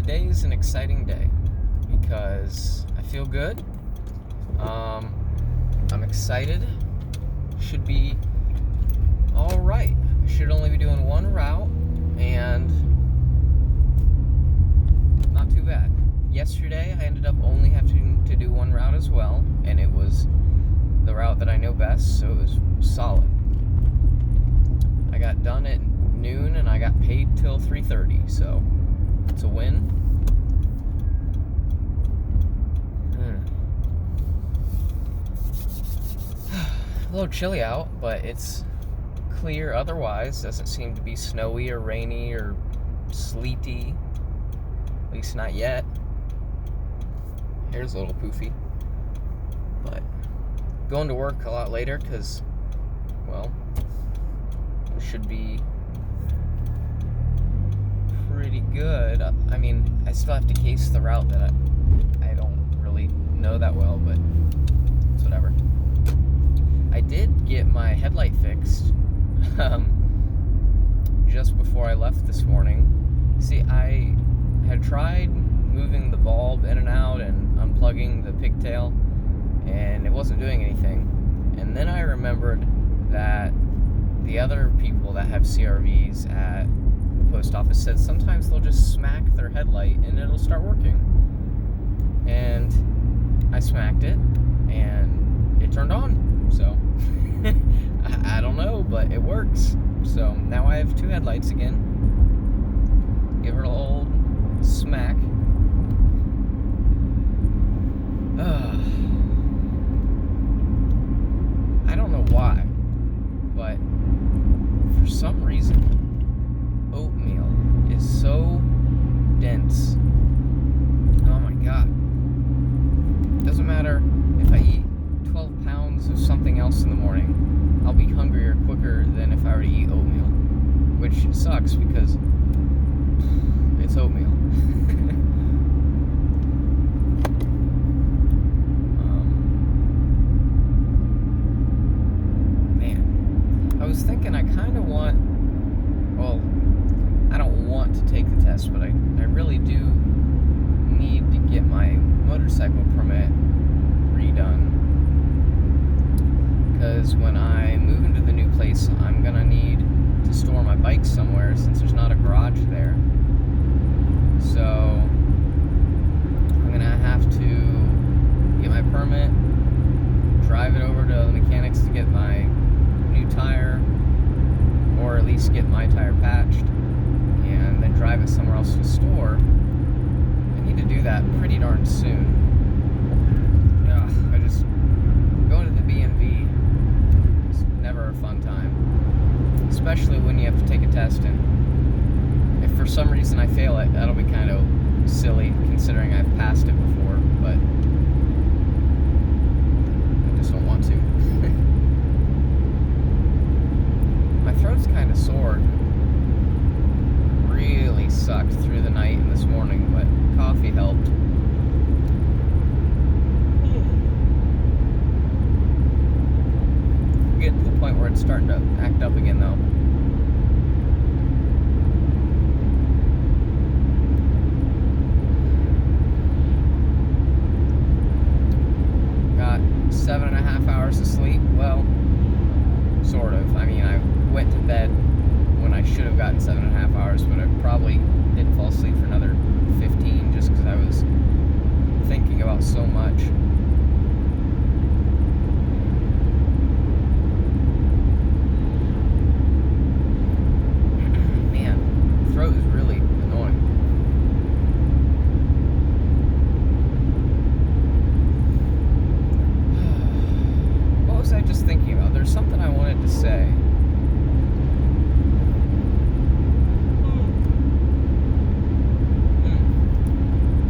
Today is an exciting day because I feel good. I'm excited. Should be all right. I should only be doing one route and not too bad. Yesterday I ended up only having to do one route as well, and it was the route that I know best, so it was solid. I got done at noon and I got paid till 3:30, so it's a win. A little chilly out, but it's clear otherwise. Doesn't seem to be snowy or rainy or sleety, at least not yet. Here's a little poofy, but going to work a lot later because, well, it should be pretty good. I mean, I still have to case the route that I don't really know that well, but it's whatever. I did get my headlight fixed just before I left this morning. See, I had tried moving the bulb in and out and unplugging the pigtail, and it wasn't doing anything. And then I remembered that the other people that have CRVs at the post office said sometimes they'll just smack their headlight and it'll start working. And I smacked it and it turned on. So I don't know, but it works. So now I have two headlights again. Give her an old smack. I don't know why, but for some reason, oatmeal is so dense. Oh my god. Doesn't matter if I eat 12 pounds of something else in the morning, I'll be hungrier quicker than if I were to eat oatmeal, which sucks because it's oatmeal. I was thinking I kind of want, well, I don't want to take the test, but I really do need to get my motorcycle permit redone, because when I move into the new place, I'm going to need to store my bike somewhere since there's not a garage there. So I'm going to have to get my permit, drive it over to the mechanics to get my new tire, or at least get my tire patched, and then drive it somewhere else to store. I need to do that pretty darn soon. I just going to the B&V is never a fun time, especially when you have to take a test, and if for some reason I fail it, that'll be kind of silly considering I've passed it before, but I just don't want to. My throat's kind of sore. Really sucked through the night and this morning, but coffee helped. We're getting to the point where it's starting to act up again, though. Got 7.5 hours of sleep. Well, sort of. I mean, I went to bed when I should have gotten 7.5 hours, but I probably didn't fall asleep for another 15 just because I was thinking about so much. Man, throat is really annoying. What was I just thinking about? There's something I wanted to say.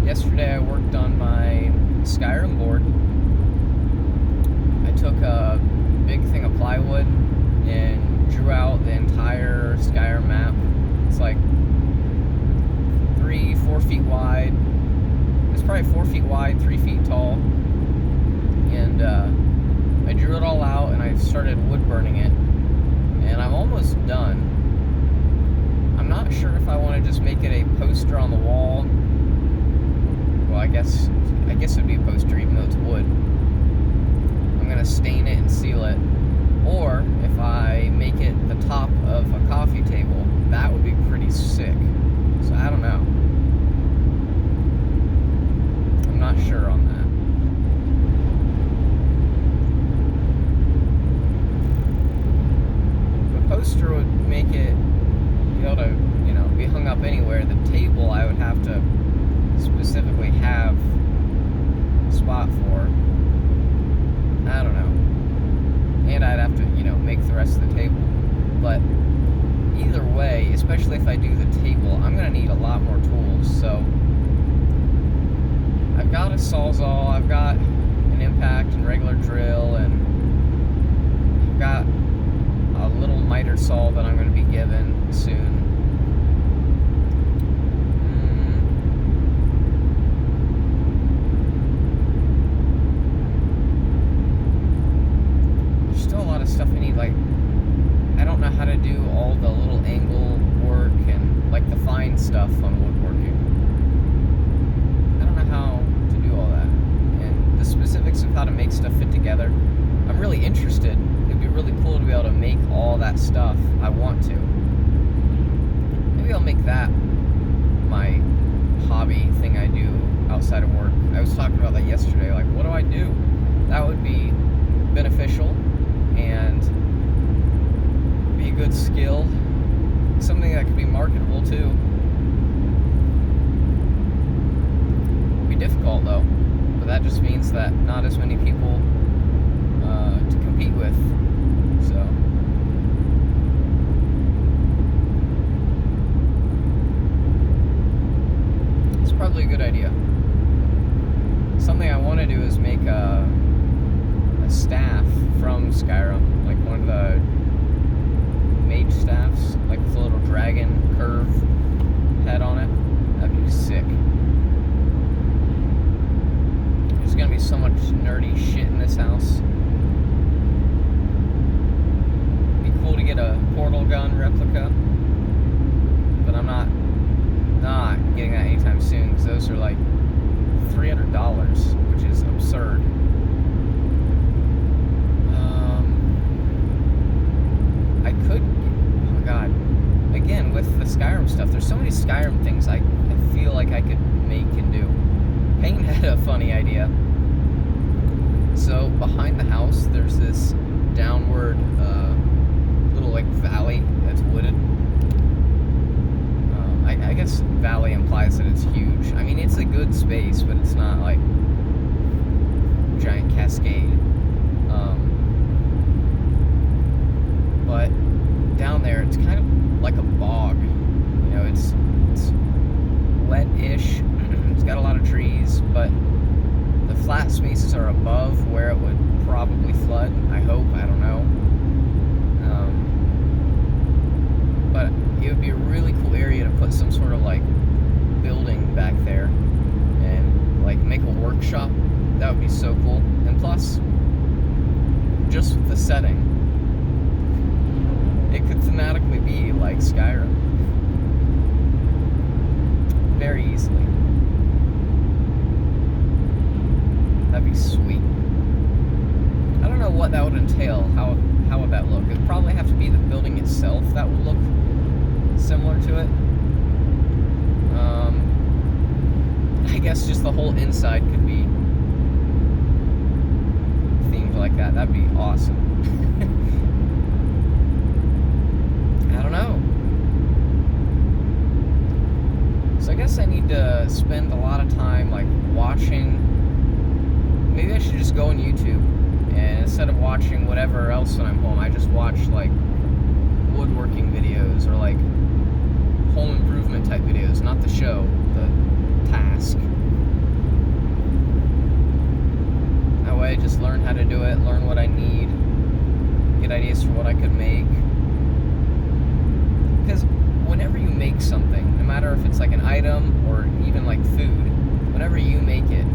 Yesterday I worked on my Skyrim board. I took a big thing of plywood and drew out the entire Skyrim map. It's like 3-4 feet wide. It's probably 4 feet wide, 3 feet tall. And I drew it all out and I started wood burning it. And I'm almost done. I'm not sure if I want to just make it a poster on the wall well, I guess it'd be a poster even though it's wood. I'm gonna stain it and seal it. Or if I make it the top of a coffee table, that would be pretty sick. So I don't know. I'm not sure on that. The poster would make it be able to, be hung up anywhere. The table I would have to specifically have a spot for. I don't know. And I'd have to, make the rest of the table. But either way, especially if I do the table, I'm going to need a lot more tools. So I've got a Sawzall, I've got an impact and regular drill, and I've got a little miter saw that I'm going to be given soon. There's still a lot of stuff I need. Like, I don't know how to do all the little angle work and like the fine stuff on woodworking. I don't know how to do all that. And the specifics of how to make stuff fit together, I'm really interested. It'd be really cool to be able to make all that stuff. I want to. Maybe I'll make that my hobby thing I do outside of work. I was talking about that yesterday. Like, what do I do? That would be beneficial and be a good skill. Something that could be marketable too. It'd be difficult though. But that just means that not as many people to compete with. So it's probably a good idea. Something I want to do is make a staff from Skyrim, like one of the mage staffs, like with a little dragon curve head on it. That'd be sick. There's gonna be so much nerdy shit in this house. Be cool to get a portal gun replica, but I'm not getting that anytime soon because those are like $300, which is absurd. I could, oh god, again with the Skyrim stuff, there's so many Skyrim things I feel like I could make and do. Payne had a funny idea. So behind the house there's this downward little like valley that's wooded. I guess valley implies that it's huge. I mean, it's a good space, but it's not like giant cascade. But down there, it's kind of like a bog. It's wet-ish. It's got a lot of trees, but the flat spaces are above where it would probably flood. I hope. I don't know. But it would be a really cool area to put some sort of like building back there and like make a workshop. That would be so cool. And plus, just the setting, it could thematically be like Skyrim. Very easily. That'd be sweet. I don't know what that would entail. How would that look? It would probably have to be the building itself that would look similar to it. I guess just the whole inside could be themed like that. That'd be awesome. I don't know. So I guess I need to spend a lot of time like watching. Maybe I should just go on YouTube, and instead of watching whatever else when I'm home, I just watch like woodworking videos or like home improvement type videos, not the show, the task. That way I just learn how to do it, learn what I need, get ideas for what I could make. Because whenever you make something, no matter if it's like an item or even like food, whenever you make it,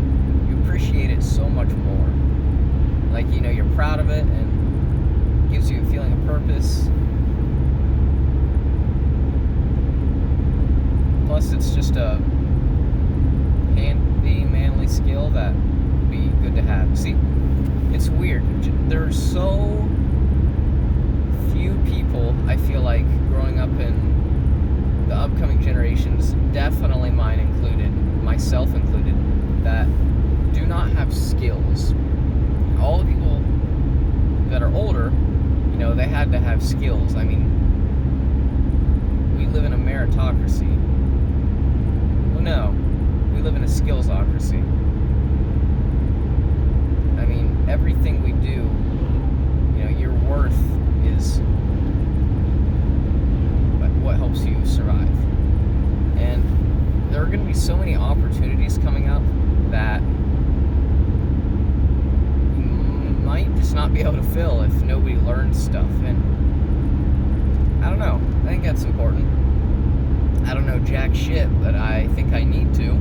you appreciate it so much more. Like, you're proud of it and it gives you a feeling of purpose. Plus, it's just a hand being family skill that would be good to have. See, it's weird. There's so few people, I feel like, growing up in the upcoming generations, definitely mine included, myself included, that do not have skills. All the people that are older, they had to have skills. I mean, we live in a meritocracy. Well, no, we live in a skillsocracy. I mean, everything we do, your worth is what helps you survive. And there are going to be so many opportunities coming up that you might just not be able to fill if nobody learns stuff. And I don't know. I think that's important. I don't know jack shit, but I think I need to.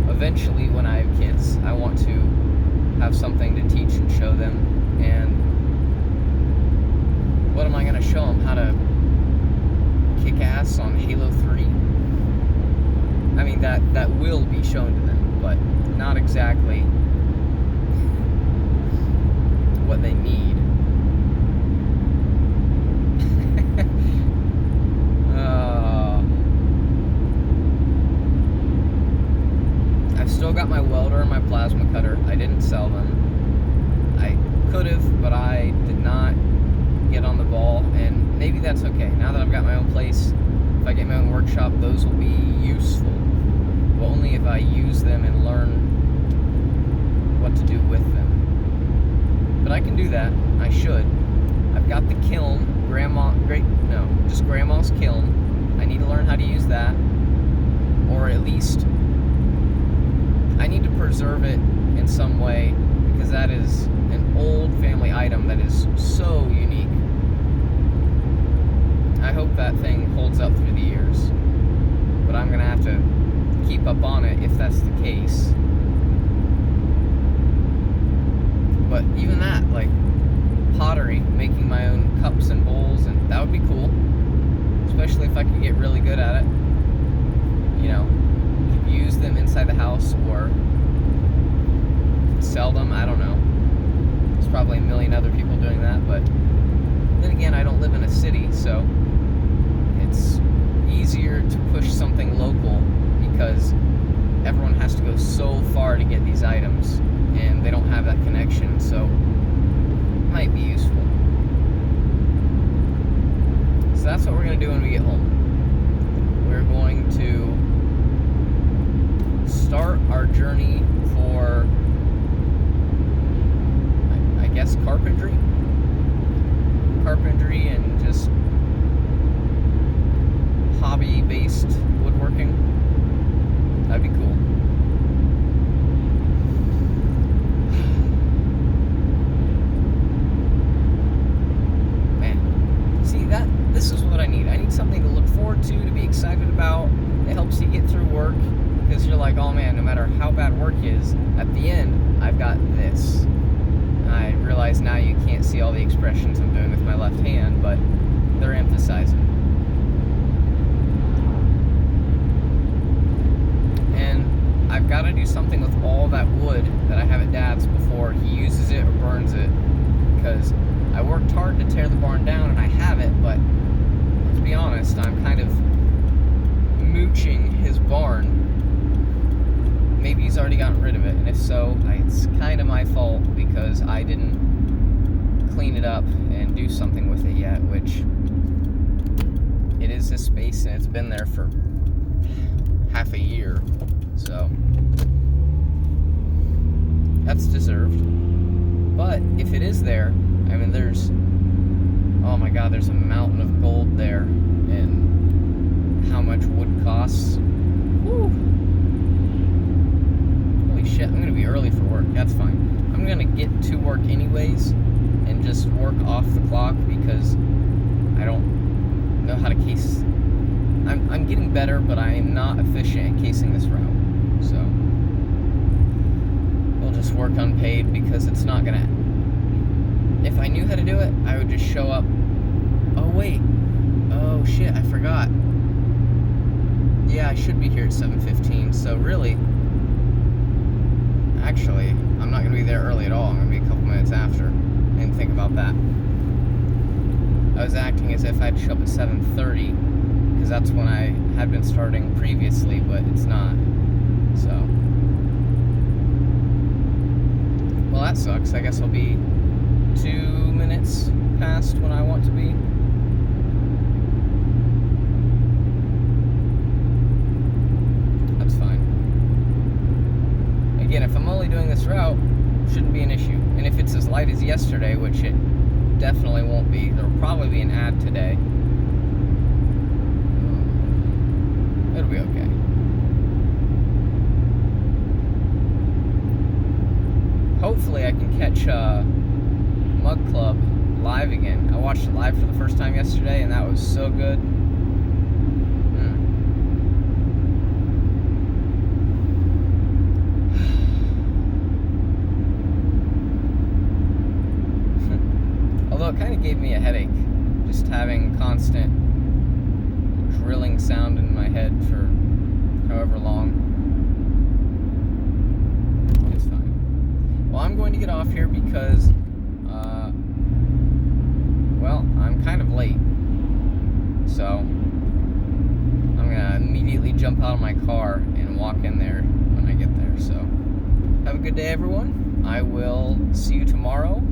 Eventually, when I have kids, I want to have something to teach and show them. And what am I going to show them? How to kick ass on Halo 3? I mean, that will be shown to them, but not exactly what they need. I've still got my welder and my plasma cutter. I didn't sell them. I could have, but I did not get on the ball, and maybe that's okay. Now that I've got my own place, if I get my own workshop, those will be useful. But only if I use them and learn what to do with them. But I can do that. I should. I've got the kiln, just Grandma's kiln. I need to learn how to use that, or at least I need to preserve it in some way, because that is an old family item that is so unique. I hope that thing holds up through the years, but I'm gonna have to keep up on it if that's the case. But even that, like pottery, making my own cups and bowls, and that would be cool, especially if I could get really good at it. Use them inside the house or sell them. I don't know. There's probably a million other people doing that, but then again, I don't live in a city, so it's easier to push something local because everyone has to go so far to get these items, and they don't have that connection, so it might be useful. So that's what we're going to do when we get home. We're going to start our journey for, I guess, carpentry and just hobby-based woodworking. That'd be cool. Man, see, this is what I need. I need something to look forward to be excited about. It helps you get through work, because you're like, oh man, no matter how bad work is, at the end, I've got this. And I realize now you can't see all the expressions I'm doing with my left hand, but they're emphasizing. And I've got to do something with all that wood that I have at Dad's before he uses it or burns it, because I worked hard to tear the barn down and I have it, but to be honest, I'm kind of mooching his barn. Maybe he's already gotten rid of it, and if so, it's kind of my fault because I didn't clean it up and do something with it yet, which it is his space and it's been there for half a year, so that's deserved. But if it is there, I mean, oh my god, there's a mountain of gold there, and how much wood costs. Woo! Shit, I'm gonna be early for work. That's fine. I'm gonna get to work anyways and just work off the clock because I don't know how to case. I'm getting better, but I am not efficient at casing this route. So we'll just work unpaid because it's not gonna. If I knew how to do it, I would just show up. Oh wait. Oh shit, I forgot. Yeah, I should be here at 7:15. So really, Actually, I'm not going to be there early at all. I'm going to be a couple minutes after. I didn't think about that. I was acting as if I'd show up at 7:30, because that's when I had been starting previously, but it's not. So, well, that sucks. I guess I'll be 2 minutes past when I want to be. That's fine. Again, if I'm only doing this route, shouldn't be an issue. And if it's as light as yesterday, which it definitely won't be, there will probably be an ad today. It'll be okay. Hopefully I can catch Mug Club live again. I watched it live for the first time yesterday, and that was so good. Although it kind of gave me a headache, just having constant drilling sound in my head for however long. It's fine. Well, I'm going to get off here because, well, I'm kind of late. So, I'm going to immediately jump out of my car and walk in there when I get there. So, have a good day, everyone. I will see you tomorrow.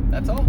That's all.